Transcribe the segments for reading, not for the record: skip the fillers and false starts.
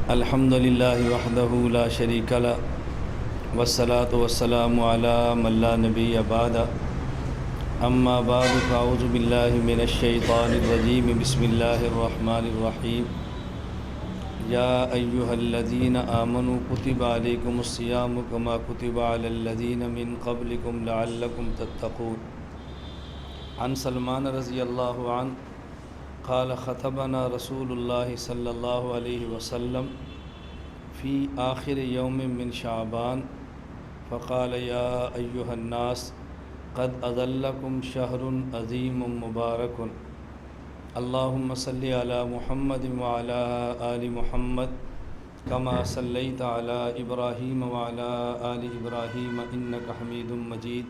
الحمد للہ وحدہ لا شریک لہ والصلاة والسلام علی من لا نبی بعد اما بعد فاعوذ باللہ من الشیطان الرجیم بسم اللہ الرحمن الرحیم یا ایہا الذین آمنوا کتب علیکم الصیام کما کتب علی الذین من قبلکم لعلکم تتقون۔ عن سلمان رضی اللہ عنہ قال خطبنا رسول اللہ صلی اللہ علیہ وسلم فی آخر یوم من شعبان فقال یا ایہا الناس قد اظلکم شہر عظیم مبارک اللہم صلی علی محمد وعلی آل محمد کما صلیت علی ابراہیم وعلی آل ابراہیم انک حمید مجید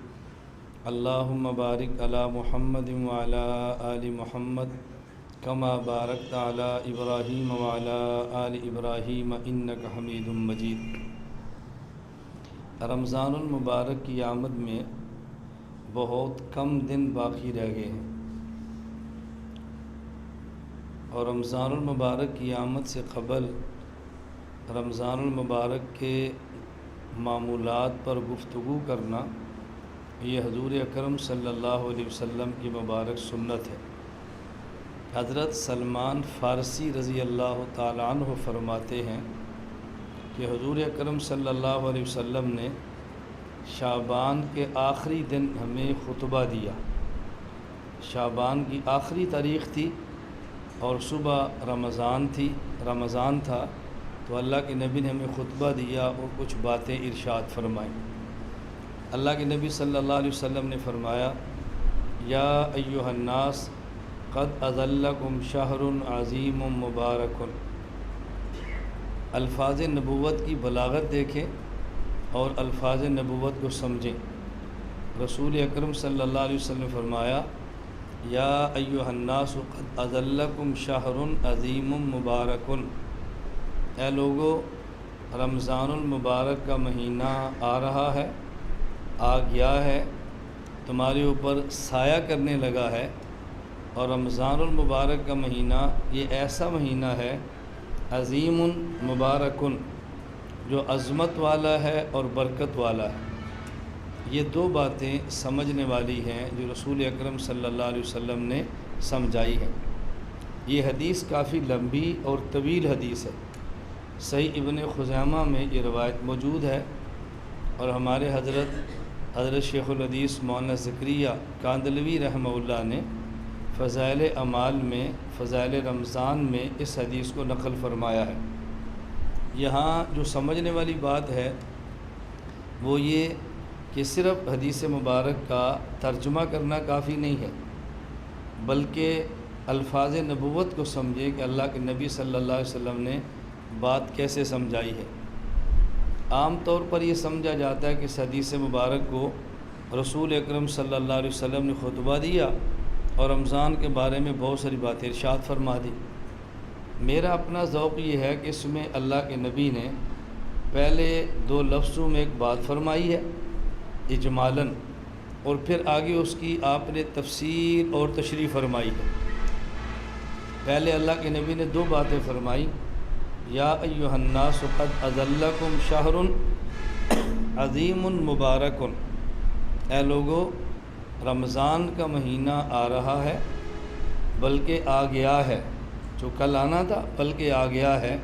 اللہم بارک علی محمد وعلی آل محمد کما بارکت علی ابراہیم وعلی آل ابراہیم انک حمید مجید۔ رمضان المبارک کی آمد میں بہت کم دن باقی رہ گئے ہیں، اور رمضان المبارک کی آمد سے قبل رمضان المبارک کے معمولات پر گفتگو کرنا یہ حضور اکرم صلی اللہ علیہ وسلم کی مبارک سنت ہے۔ حضرت سلمان فارسی رضی اللہ تعالیٰ عنہ فرماتے ہیں کہ حضور اکرم صلی اللہ علیہ وسلم نے شعبان کے آخری دن ہمیں خطبہ دیا۔ شعبان کی آخری تاریخ تھی اور صبح رمضان تھا، تو اللہ کے نبی نے ہمیں خطبہ دیا اور کچھ باتیں ارشاد فرمائیں۔ اللہ کے نبی صلی اللہ علیہ وسلم نے فرمایا یا ایھا الناس قد اظلکم شہر عظیم مبارک۔ الفاظ نبوت کی بلاغت دیکھیں اور الفاظ نبوت کو سمجھیں۔ رسول اکرم صلی اللہ علیہ وسلم نے فرمایا یا ایھا الناس قد اظلکم شہر عظیم مبارک، اے لوگو رمضان المبارک کا مہینہ آ رہا ہے، آ گیا ہے، تمہارے اوپر سایہ کرنے لگا ہے، اور رمضان المبارک کا مہینہ یہ ایسا مہینہ ہے عظیم مبارک جو عظمت والا ہے اور برکت والا ہے۔ یہ دو باتیں سمجھنے والی ہیں جو رسول اکرم صلی اللہ علیہ وسلم نے سمجھائی ہیں۔ یہ حدیث کافی لمبی اور طویل حدیث ہے۔ صحیح ابن خزیمہ میں یہ روایت موجود ہے، اور ہمارے حضرت شیخ الحدیث مولانا زکریا کاندھلوی رحمہ اللہ نے فضائل اعمال میں فضائل رمضان میں اس حدیث کو نقل فرمایا ہے۔ یہاں جو سمجھنے والی بات ہے وہ یہ کہ صرف حدیث مبارک کا ترجمہ کرنا کافی نہیں ہے، بلکہ الفاظ نبوت کو سمجھے کہ اللہ کے نبی صلی اللہ علیہ وسلم نے بات کیسے سمجھائی ہے۔ عام طور پر یہ سمجھا جاتا ہے کہ اس حدیث مبارک کو رسول اکرم صلی اللہ علیہ وسلم نے خطبہ دیا اور رمضان کے بارے میں بہت ساری باتیں ارشاد فرما دی۔ میرا اپنا ذوق یہ ہے کہ اس میں اللہ کے نبی نے پہلے دو لفظوں میں ایک بات فرمائی ہے اجمالاً، اور پھر آگے اس کی آپ نے تفسیر اور تشریح فرمائی ہے۔ پہلے اللہ کے نبی نے دو باتیں فرمائی، یا ایھا الناس قد اظلکم شہر عظیم مبارک، اے لوگو رمضان کا مہینہ آ رہا ہے، بلکہ آ گیا ہے، جو کل آنا تھا بلکہ آ گیا ہے۔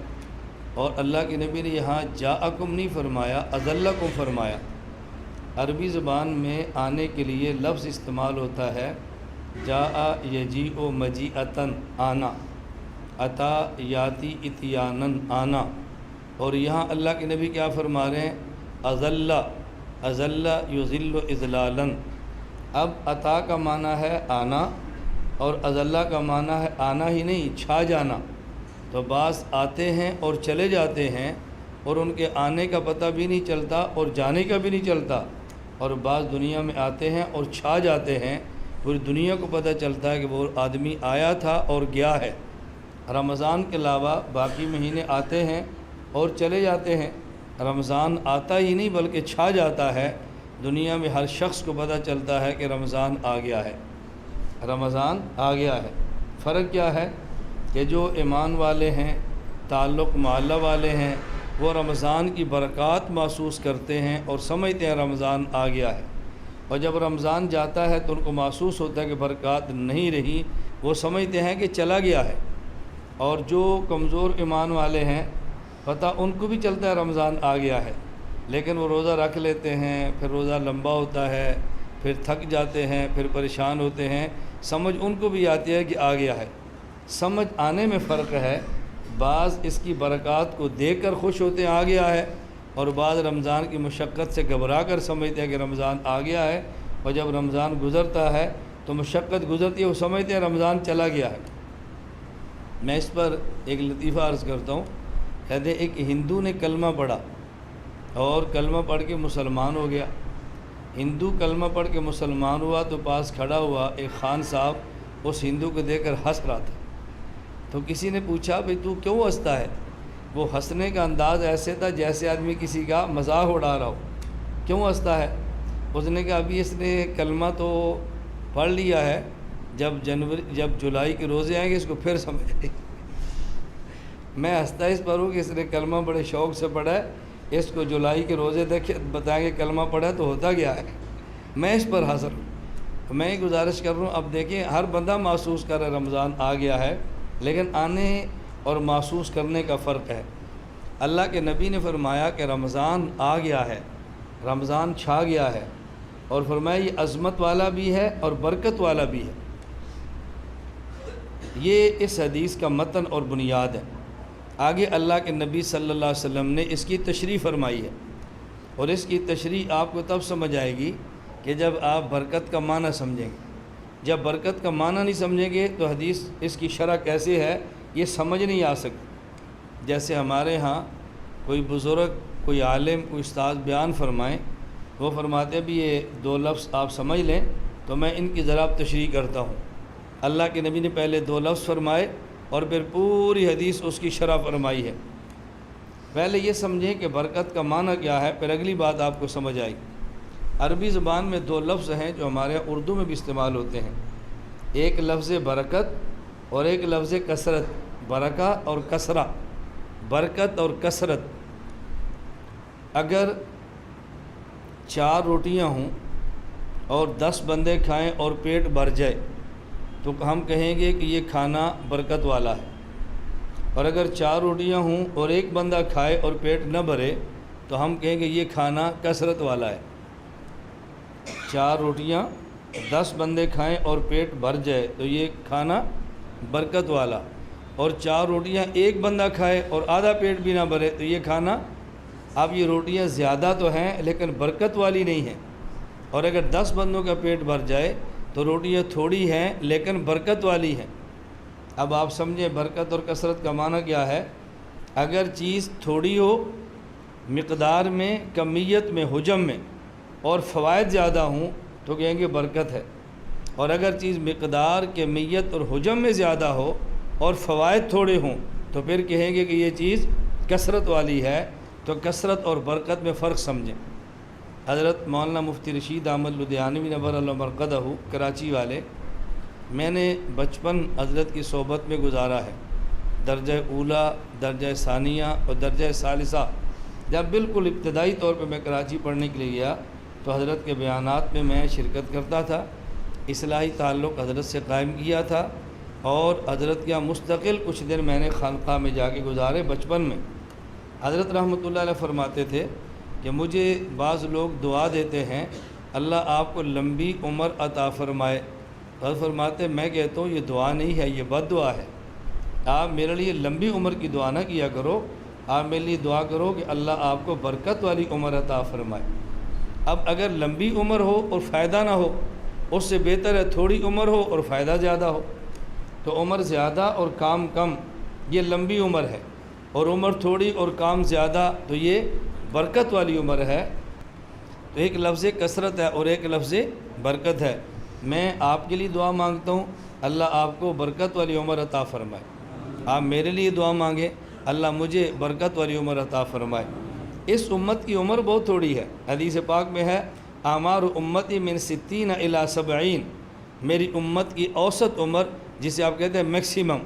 اور اللہ کے نبی نے یہاں جاءکم نہیں فرمایا، اظلکم فرمایا۔ عربی زبان میں آنے کے لیے لفظ استعمال ہوتا ہے جاء یجیء مجیئتاً، آنا، اتا یاتی اتیاناً، آنا، اور یہاں اللہ کے نبی کیا فرما رہے ہیں اظل یظل اظلالاً۔ اب عطا کا معنی ہے آنا، اور اظلہ کا معنی ہے آنا ہی نہیں، چھا جانا۔ تو بعض آتے ہیں اور چلے جاتے ہیں اور ان کے آنے کا پتہ بھی نہیں چلتا اور جانے کا بھی نہیں چلتا، اور بعض دنیا میں آتے ہیں اور چھا جاتے ہیں، پوری دنیا کو پتہ چلتا ہے کہ وہ آدمی آیا تھا اور گیا ہے۔ رمضان کے علاوہ باقی مہینے آتے ہیں اور چلے جاتے ہیں، رمضان آتا ہی نہیں بلکہ چھا جاتا ہے، دنیا میں ہر شخص کو پتہ چلتا ہے کہ رمضان آ گیا ہے، رمضان آ گیا ہے۔ فرق کیا ہے کہ کہ جو ایمان والے ہیں، تعلق محلہ والے ہیں، وہ رمضان کی برکات محسوس کرتے ہیں اور سمجھتے ہیں رمضان آ گیا ہے، اور جب رمضان جاتا ہے تو ان کو محسوس ہوتا ہے کہ برکات نہیں رہی، وہ سمجھتے ہیں کہ چلا گیا ہے۔ اور جو کمزور ایمان والے ہیں، پتہ ان کو بھی چلتا ہے رمضان آ گیا ہے، لیکن وہ روزہ رکھ لیتے ہیں، پھر روزہ لمبا ہوتا ہے، پھر تھک جاتے ہیں، پھر پریشان ہوتے ہیں، سمجھ ان کو بھی آتی ہے کہ آ گیا ہے۔ سمجھ آنے میں فرق ہے، بعض اس کی برکات کو دیکھ کر خوش ہوتے ہیں آ گیا ہے، اور بعض رمضان کی مشقت سے گھبرا کر سمجھتے ہیں کہ رمضان آ گیا ہے، اور جب رمضان گزرتا ہے تو مشقت گزرتی ہے، وہ سمجھتے ہیں رمضان چلا گیا ہے۔ میں اس پر ایک لطیفہ عرض کرتا ہوں۔ کہتے ہیں ایک ہندو نے کلمہ پڑھا اور کلمہ پڑھ کے مسلمان ہو گیا۔ ہندو کلمہ پڑھ کے مسلمان ہوا تو پاس کھڑا ہوا ایک خان صاحب اس ہندو کو دیکھ کر ہنس رہا تھا۔ تو کسی نے پوچھا بھئی تو کیوں ہنستا ہے؟ وہ ہنسنے کا انداز ایسے تھا جیسے آدمی کسی کا مذاق اڑا رہا ہو۔ کیوں ہنستا ہے؟ اس نے کہا ابھی اس نے کلمہ تو پڑھ لیا ہے، جب جولائی کے روزے آئیں گے اس کو پھر سمجھ آئے گی۔ میں ہنستا اس پر ہوں کہ اس نے کلمہ بڑے شوق سے پڑھا ہے، اس کو جولائی کے روزے دیکھے بتائیں گے کلمہ پڑھا تو ہوتا گیا ہے۔ میں اس پر حاضر ہوں۔ میں یہ گزارش کر رہا ہوں، اب دیکھیں ہر بندہ محسوس کر رہا ہے رمضان آ گیا ہے، لیکن آنے اور محسوس کرنے کا فرق ہے۔ اللہ کے نبی نے فرمایا کہ رمضان آ گیا ہے، رمضان چھا گیا ہے، اور فرمایا یہ عظمت والا بھی ہے اور برکت والا بھی ہے۔ یہ اس حدیث کا متن اور بنیاد ہے۔ آگے اللہ کے نبی صلی اللہ علیہ وسلم نے اس کی تشریح فرمائی ہے، اور اس کی تشریح آپ کو تب سمجھ آئے گی کہ جب آپ برکت کا معنی سمجھیں گے۔ جب برکت کا معنی نہیں سمجھیں گے تو حدیث اس کی شرح کیسے ہے یہ سمجھ نہیں آ سکتی۔ جیسے ہمارے ہاں کوئی بزرگ، کوئی عالم، کوئی استاد بیان فرمائیں، وہ فرماتے ہیں بھی یہ دو لفظ آپ سمجھ لیں تو میں ان کی ذرا تشریح کرتا ہوں۔ اللہ کے نبی نے پہلے دو لفظ فرمائے اور پھر پوری حدیث اس کی شرح فرمائی ہے۔ پہلے یہ سمجھیں کہ برکت کا معنی کیا ہے، پھر اگلی بات آپ کو سمجھ آئی۔ عربی زبان میں دو لفظ ہیں جو ہمارے اردو میں بھی استعمال ہوتے ہیں، ایک لفظ برکت اور ایک لفظ کثرت۔ برکہ اور کثرہ، برکت اور کثرت۔ اگر 4 روٹیاں ہوں اور 10 بندے کھائیں اور پیٹ بھر جائے تو ہم کہیں گے کہ یہ کھانا برکت والا ہے، اور اگر 4 روٹیاں ہوں اور ایک بندہ کھائے اور پیٹ نہ بھرے تو ہم کہیں گے یہ کھانا کثرت والا ہے۔ 4 روٹیاں 10 بندے کھائیں اور پیٹ بھر جائے تو یہ کھانا برکت والا، اور 4 روٹیاں ایک بندہ کھائے اور آدھا پیٹ بھی نہ بھرے تو یہ کھانا، اب یہ روٹیاں زیادہ تو ہیں لیکن برکت والی نہیں ہیں، اور اگر 10 بندوں کا پیٹ بھر جائے تو روٹیاں تھوڑی ہیں لیکن برکت والی ہیں۔ اب آپ سمجھیں برکت اور کثرت کا معنی کیا ہے۔ اگر چیز تھوڑی ہو مقدار میں، کمیت میں، حجم میں، اور فوائد زیادہ ہوں تو کہیں گے برکت ہے، اور اگر چیز مقدار، کمیت اور حجم میں زیادہ ہو اور فوائد تھوڑے ہوں تو پھر کہیں گے کہ یہ چیز کثرت والی ہے۔ تو کثرت اور برکت میں فرق سمجھیں۔ حضرت مولانا مفتی رشید احمد لدھیانوی نور اللہ مرقدہ کراچی والے، میں نے بچپن حضرت کی صحبت میں گزارا ہے، درجہ اولا، درجہ ثانیہ اور درجہ ثالثہ۔ جب بالکل ابتدائی طور پہ میں کراچی پڑھنے کے لیے گیا تو حضرت کے بیانات میں میں شرکت کرتا تھا، اصلاحی تعلق حضرت سے قائم کیا تھا، اور حضرت کا مستقل کچھ دن میں نے خانقاہ میں جا کے گزارے بچپن میں۔ حضرت رحمۃ اللہ علیہ فرماتے تھے کہ مجھے بعض لوگ دعا دیتے ہیں اللہ آپ کو لمبی عمر عطا فرمائے، حضرت فرماتے میں کہتا ہوں یہ دعا نہیں ہے، یہ بد دعا ہے۔ آپ میرے لیے لمبی عمر کی دعا نہ کیا کرو، آپ میرے لیے دعا کرو کہ اللہ آپ کو برکت والی عمر عطا فرمائے۔ اب اگر لمبی عمر ہو اور فائدہ نہ ہو، اس سے بہتر ہے تھوڑی عمر ہو اور فائدہ زیادہ ہو۔ تو عمر زیادہ اور کام کم یہ لمبی عمر ہے، اور عمر تھوڑی اور کام زیادہ تو یہ برکت والی عمر ہے۔ تو ایک لفظ کثرت ہے اور ایک لفظ برکت ہے۔ میں آپ کے لیے دعا مانگتا ہوں اللہ آپ کو برکت والی عمر عطا فرمائے، آپ میرے لیے دعا مانگیں اللہ مجھے برکت والی عمر عطا فرمائے۔ اس امت کی عمر بہت تھوڑی ہے، حدیث پاک میں ہے اعمار امتی من 60 الی 70، میری امت کی اوسط عمر جسے آپ کہتے ہیں میکسیمم،